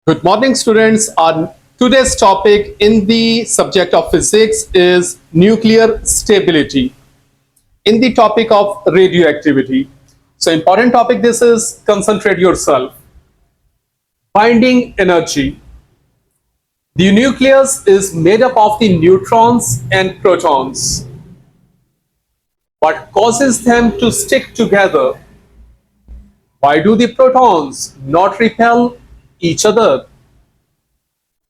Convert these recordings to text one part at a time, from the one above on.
Good morning, students. Our today's topic in the subject of physics is nuclear stability in the topic of radioactivity. So important topic this is, concentrate yourself. Binding energy. The nucleus is made up of the neutrons and protons. What causes them to stick together? Why do the protons not repel each other?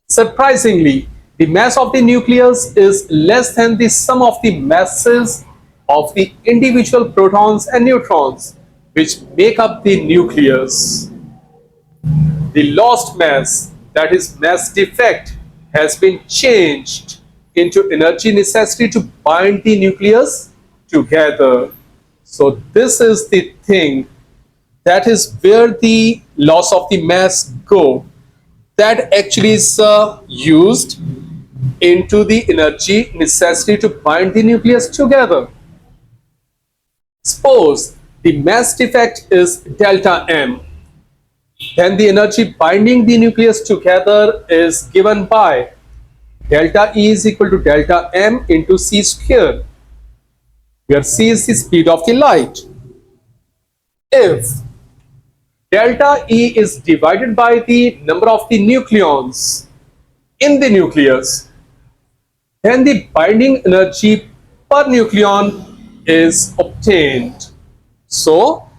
Surprisingly, the mass of the nucleus is less than the sum of the masses of the individual protons and neutrons, which make up the nucleus. The lost mass, that is mass defect, has been changed into energy necessary to bind the nucleus together. So this is the thing, that is where the loss of the mass go. That actually is used into the energy necessary to bind the nucleus together. Suppose the mass defect is delta m, then the energy binding the nucleus together is given by delta E is equal to delta m into c square, where c is the speed of the light. If delta E is divided by the number of the nucleons in the nucleus, then the binding energy per nucleon is obtained. So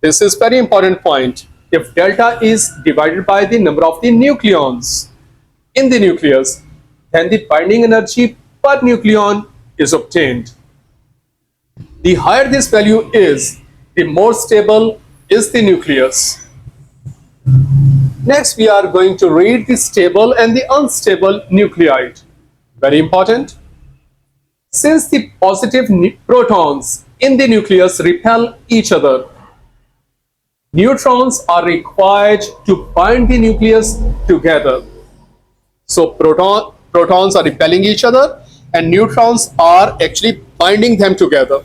this is very important point. If delta is divided by the number of the nucleons in the nucleus, then the binding energy per nucleon is obtained. The higher this value is, the more stable is the nucleus. Next, we are going to read the stable and the unstable nuclide. Very important. Since the positive protons in the nucleus repel each other, neutrons are required to bind the nucleus together. So protons are repelling each other and neutrons are actually binding them together.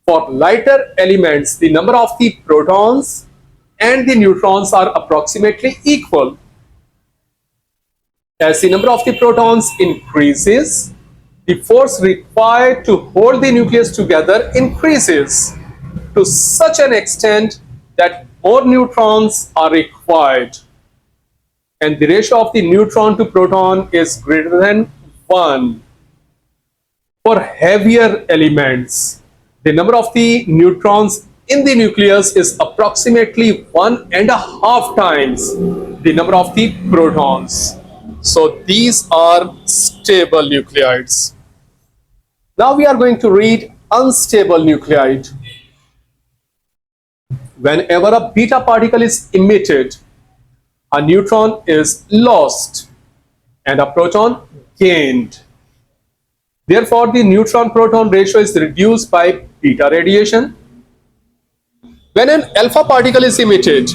For lighter elements, the number of the protons and the neutrons are approximately equal. As the number of the protons increases, the force required to hold the nucleus together increases to such an extent that more neutrons are required, and the ratio of the neutron to proton is greater than 1. For heavier elements, the number of the neutrons in the nucleus is approximately 1.5 times the number of the protons. So these are stable nuclides. Now we are going to read unstable nuclide. Whenever a beta particle is emitted, a neutron is lost and a proton gained. Therefore, the neutron-proton ratio is reduced by beta radiation. When an alpha particle is emitted,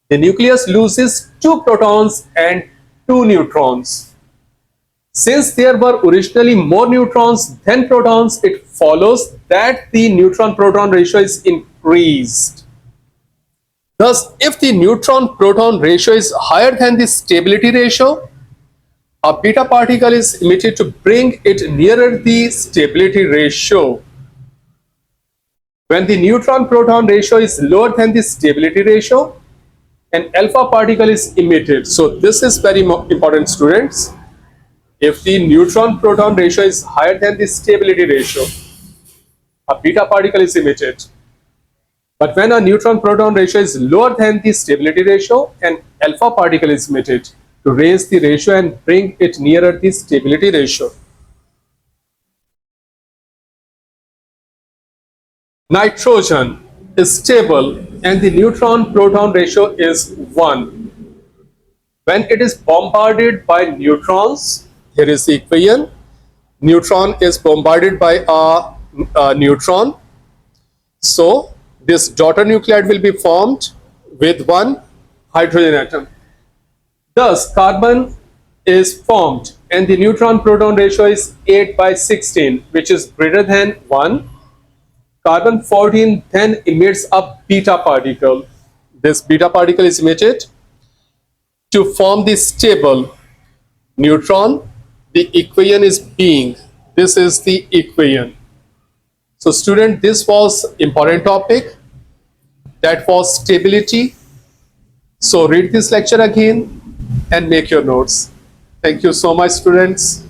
the nucleus loses 2 protons and 2 neutrons. Since there were originally more neutrons than protons, it follows that the neutron-proton ratio is increased. Thus, if the neutron-proton ratio is higher than the stability ratio, a beta particle is emitted to bring it nearer the stability ratio. When the neutron-proton ratio is lower than the stability ratio, an alpha particle is emitted. So this is very important, students. If the neutron-proton ratio is higher than the stability ratio, a beta particle is emitted. But when a neutron-proton ratio is lower than the stability ratio, an alpha particle is emitted to raise the ratio and bring it nearer the stability ratio. Nitrogen is stable and the neutron-proton ratio is 1. When it is bombarded by neutrons, here is the equation. Neutron is bombarded by a neutron. So this daughter nuclide will be formed with 1 hydrogen atom. Thus, carbon is formed and the neutron-proton ratio is 8/16, which is greater than 1. Carbon 14 then emits a beta particle. This beta particle is emitted To form the stable neutron, the equation is being. This is the equation. So student, this was important topic, that was stability. So read this lecture again and make your notes. Thank you so much, students.